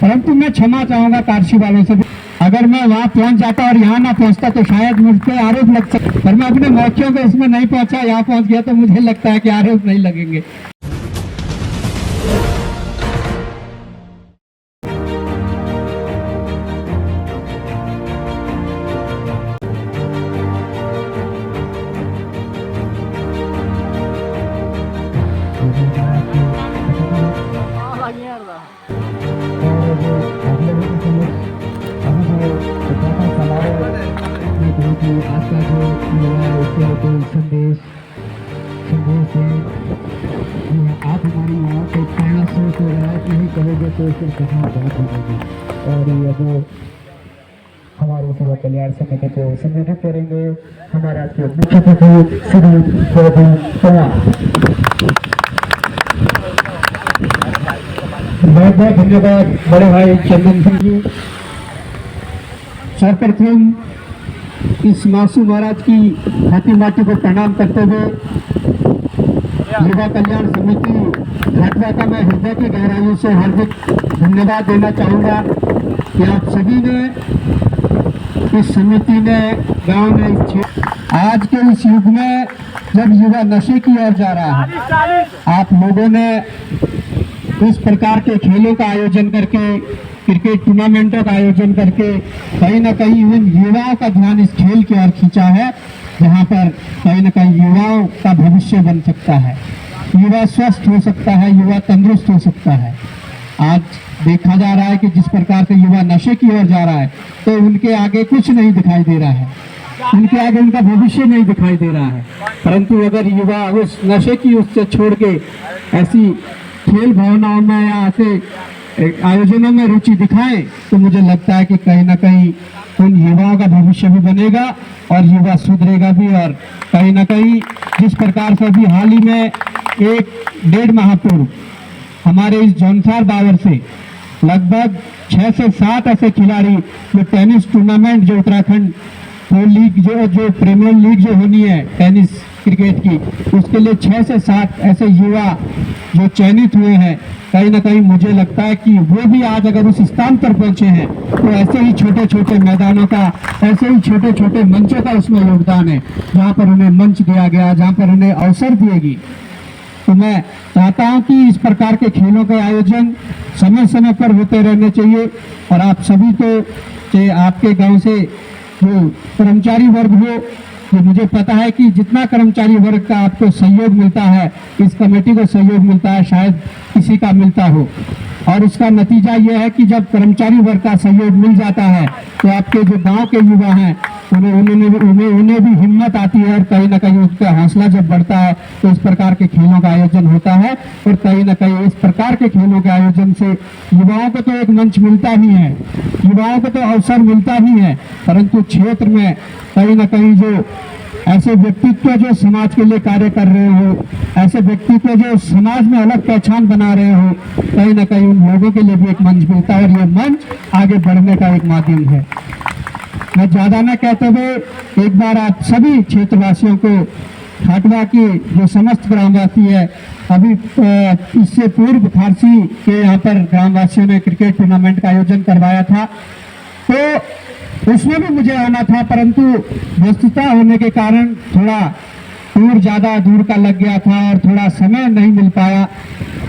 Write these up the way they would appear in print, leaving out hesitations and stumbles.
परंतु मैं क्षमा चाहूंगा कारशी वालों से। अगर मैं वहां पहुंच जाता और यहाँ ना पहुंचता तो शायद मुझ पर आरोप लग सकता, पर मैं अपने मौके पे इसमें नहीं पहुंचा, यहाँ पहुंच गया तो मुझे लगता है कि आरोप नहीं लगेंगे। आज का जो संदेश है, आप हमारी यहाँ पे प्रेरणा स्रोत हो रहा है, नहीं कहोगे तो फिर कहाँ बात होगी। और ये जो हमारे सेवा कल्याण समिति को संगठित करेंगे हमारा मुख्य सचिव श्री प्रदीप पवार। बहुत बहुत धन्यवाद बड़े भाई चंदन सिंह जी। सर्वप्रथम इस मासू महाराज की हाथी माटी को प्रणाम करते हुए युवा कल्याण समिति घाटवा का मैं हृदय की गहराइयों से हार्दिक धन्यवाद देना चाहूँगा कि आप सभी ने, इस समिति ने, गांव ने, आज के इस युग में जब युवा नशे की ओर जा रहा है, आप लोगों ने इस प्रकार के खेलों का आयोजन करके, क्रिकेट टूर्नामेंटों का आयोजन करके कहीं ना कहीं उन युवाओं का ध्यान इस खेल की ओर खींचा है, जहां पर कहीं ना कहीं युवाओं का भविष्य बन सकता है, युवा स्वस्थ हो सकता है, युवा तंदुरुस्त हो सकता है। आज देखा जा रहा है कि जिस प्रकार से युवा नशे की ओर जा रहा है तो उनके आगे कुछ नहीं दिखाई दे रहा है, उनके आगे उनका भविष्य नहीं दिखाई दे रहा है। परंतु अगर युवा उस नशे की उससे छोड़ के ऐसी खेल भावनाओं में या ऐसे आयोजनों में रुचि दिखाएं तो मुझे लगता है कि कहीं ना कहीं उन युवाओं का भविष्य भी बनेगा और युवा सुधरेगा भी। और कहीं ना कहीं जिस प्रकार से अभी हाल ही में 1-1.5 माह पूर्व हमारे इस जौनसार बावर से लगभग 6 से 7 ऐसे खिलाड़ी जो टेनिस टूर्नामेंट, जो उत्तराखंड प्रो लीग, जो प्रीमियर लीग जो होनी है टेनिस क्रिकेट की, उसके लिए 6 से 7 ऐसे युवा जो चयनित हुए हैं, कहीं ना कहीं मुझे लगता है कि वो भी आज अगर उस स्थान पर पहुंचे हैं तो ऐसे ही छोटे छोटे मैदानों का, ऐसे ही छोटे छोटे मंचों का उसमें योगदान है, जहां पर उन्हें मंच दिया गया, जहां पर उन्हें अवसर दिएगी। तो मैं चाहता हूं कि इस प्रकार के खेलों के आयोजन समय समय पर होते रहने चाहिए। और आप सभी को, चाहे आपके गांव से जो कर्मचारी वर्ग हो, तो मुझे पता है कि जितना कर्मचारी वर्ग का आपको सहयोग मिलता है, इस कमेटी को सहयोग मिलता है, शायद किसी का मिलता हो। और उसका नतीजा यह है कि जब कर्मचारी वर्ग का सहयोग मिल जाता है तो आपके जो गांव के युवा हैं उन्हें भी हिम्मत आती है, और कहीं ना कहीं उसका हौसला जब बढ़ता है तो इस प्रकार के खेलों का आयोजन होता है। और कहीं ना कहीं इस प्रकार के खेलों के आयोजन से युवाओं को तो एक मंच मिलता ही है, युवाओं को तो अवसर मिलता ही है, परंतु क्षेत्र में कहीं ना कहीं जो ऐसे व्यक्तित्व जो समाज के लिए कार्य कर रहे हो, ऐसे व्यक्तित्व जो समाज में अलग पहचान बना रहे हो, कहीं ना कहीं उन लोगों के लिए भी एक मंच मिलता है, और ये मंच आगे बढ़ने का एक माध्यम है। मैं ज्यादा न कहते हुए एक बार आप सभी क्षेत्रवासियों को, घाटवा की जो समस्त ग्रामवासी है, अभी इससे पूर्व फारसी के यहाँ पर ग्रामवासियों ने क्रिकेट टूर्नामेंट का आयोजन करवाया था, तो उसमें भी मुझे आना था, परंतु व्यस्तता होने के कारण थोड़ा ज्यादा दूर का लग गया था और थोड़ा समय नहीं मिल पाया।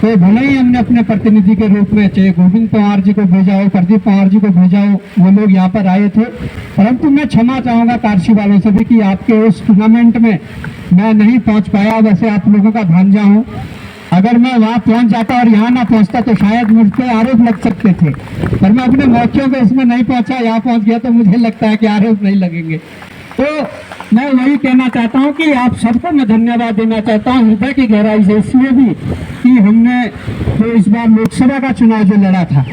तो भले ही हमने अपने प्रतिनिधि के रूप में चाहे गोविंद पवार जी को भेजा हो, प्रदीप पवार जी को भेजा हो, वो लोग यहाँ पर आए थे, परंतु मैं क्षमा चाहूंगा कारशी वालों से भी कि आपके उस टूर्नामेंट में मैं नहीं पहुंच पाया। वैसे आप लोगों का भांजा हूँ, अगर मैं वहां पहुंच जाता और यहाँ ना पहुंचता तो शायद मुझ पर आरोप लग सकते थे, पर मैं अपने मौके पे इसमें नहीं पहुंचा, यहाँ पहुंच गया तो मुझे लगता है कि आरोप नहीं लगेंगे। तो मैं वही कहना चाहता हूं कि आप सबको मैं धन्यवाद देना चाहता हूं हृदय की गहराई से, इसलिए भी कि हमने जो इस बार लोकसभा का चुनाव जो लड़ा था,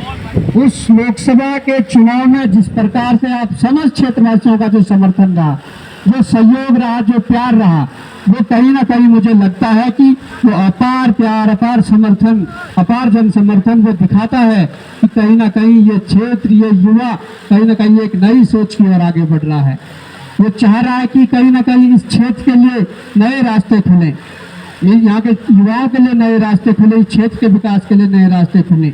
उस लोकसभा के चुनाव में जिस प्रकार से आप समस्त क्षेत्रवासियों का जो समर्थन रहा, जो सहयोग रहा, जो प्यार रहा, वो कहीं ना कहीं मुझे लगता है कि वो अपार प्यार, अपार समर्थन, अपार जन समर्थन वो दिखाता है कि कहीं ना कहीं ये क्षेत्र, ये युवा कहीं ना कहीं एक नई सोच की ओर आगे बढ़ रहा है। वो चाह रहा है कि कहीं ना कहीं इस क्षेत्र के लिए नए रास्ते खुले, यहाँ के युवाओं के लिए नए रास्ते खुले, इस क्षेत्र के विकास के लिए नए रास्ते खुले।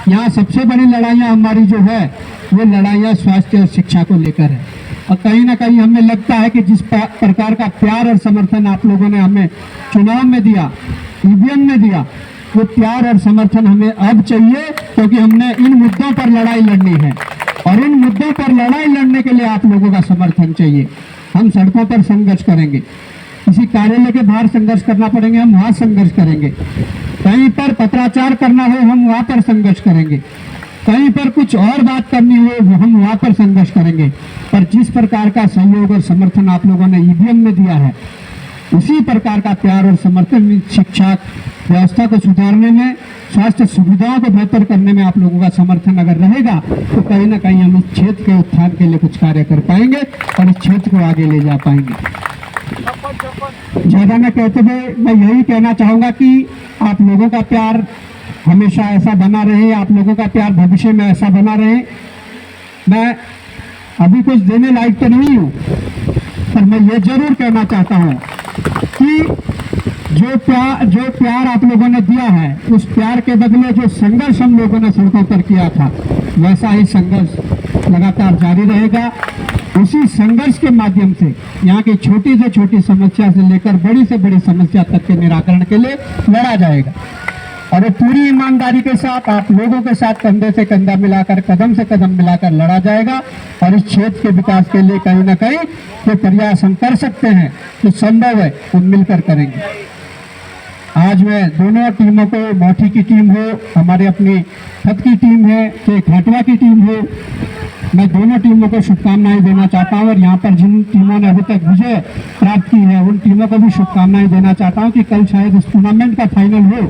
यहाँ सबसे बड़ी लड़ाइयाँ हमारी जो है वो लड़ाइयाँ स्वास्थ्य और शिक्षा को लेकर है। और कहीं ना कहीं हमें लगता है कि जिस प्रकार का प्यार और समर्थन आप लोगों ने हमें चुनाव में दिया, ईवीएम में दिया, वो प्यार और समर्थन हमें अब चाहिए, क्योंकि हमने इन मुद्दों पर लड़ाई लड़नी है और इन मुद्दों पर लड़ाई लड़ने के लिए आप लोगों का समर्थन चाहिए। हम सड़कों पर संघर्ष करेंगे, किसी कार्यालय के बाहर संघर्ष करना पड़ेंगे, हम वहाँ संघर्ष करेंगे, कहीं पर पत्राचार करना हो हम वहाँ पर संघर्ष करेंगे, कहीं पर कुछ और बात करनी हो हम वहाँ पर संघर्ष करेंगे। पर जिस प्रकार का सहयोग और समर्थन आप लोगों ने ईवीएम में दिया है, उसी प्रकार का प्यार और समर्थन शिक्षा व्यवस्था को सुधारने में, स्वास्थ्य सुविधाओं को बेहतर करने में आप लोगों का समर्थन अगर रहेगा तो कहीं ना कहीं हम इस क्षेत्र के उत्थान के लिए कुछ कार्य कर पाएंगे और इस क्षेत्र को आगे ले जा पाएंगे। ज़्यादा न कहते हुए मैं यही कहना चाहूँगा कि आप लोगों का प्यार हमेशा ऐसा बना रहे, आप लोगों का प्यार भविष्य में ऐसा बना रहे। मैं अभी कुछ देने लायक तो नहीं हूँ, पर मैं ये जरूर कहना चाहता हूँ कि जो प्यार आप लोगों ने दिया है, उस प्यार के बदले जो संघर्ष हम लोगों ने सड़कों पर किया था, वैसा ही संघर्ष लगातार जारी रहेगा। उसी संघर्ष के माध्यम से यहाँ की छोटी से छोटी समस्या से लेकर बड़ी से बड़ी समस्या तक के निराकरण के लिए लड़ा जाएगा और ये पूरी ईमानदारी के साथ आप लोगों के साथ कंधे से कंधा मिलाकर, कदम से कदम मिलाकर लड़ा जाएगा। और इस क्षेत्र के विकास के लिए कहीं ना कहीं जो प्रयास हम कर सकते हैं, जो संभव है, वो मिलकर करेंगे। आज मैं दोनों टीमों को, मोठी की टीम हो, हमारे अपनी खत की टीम है, चाहे खाटवा की टीम हो, मैं दोनों टीमों को शुभकामनाएं देना चाहता हूं। और यहाँ पर जिन टीमों ने अभी तक विजय प्राप्त की है, उन टीमों को भी शुभकामनाएं देना चाहता हूं कि कल शायद इस टूर्नामेंट का फाइनल हो,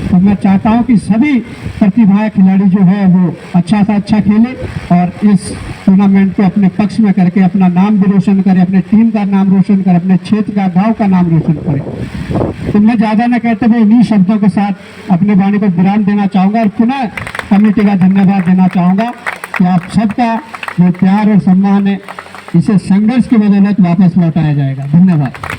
तो मैं चाहता हूं कि सभी प्रतिभाएं खिलाड़ी जो है वो अच्छा से अच्छा खेले और इस टूर्नामेंट को अपने पक्ष में करके अपना नाम भी रोशन करे, अपने टीम का नाम रोशन करे, अपने क्षेत्र का, गांव का नाम रोशन करे। तो मैं ज़्यादा न कहते हुए इन्हीं शब्दों के साथ अपने वाणी को विराम देना चाहूँगा और पुनः कमेटी का धन्यवाद देना चाहूँगा कि आप सबका जो प्यार और सम्मान है, इसे संघर्ष की बदौलत वापस लौटाया जाएगा। धन्यवाद।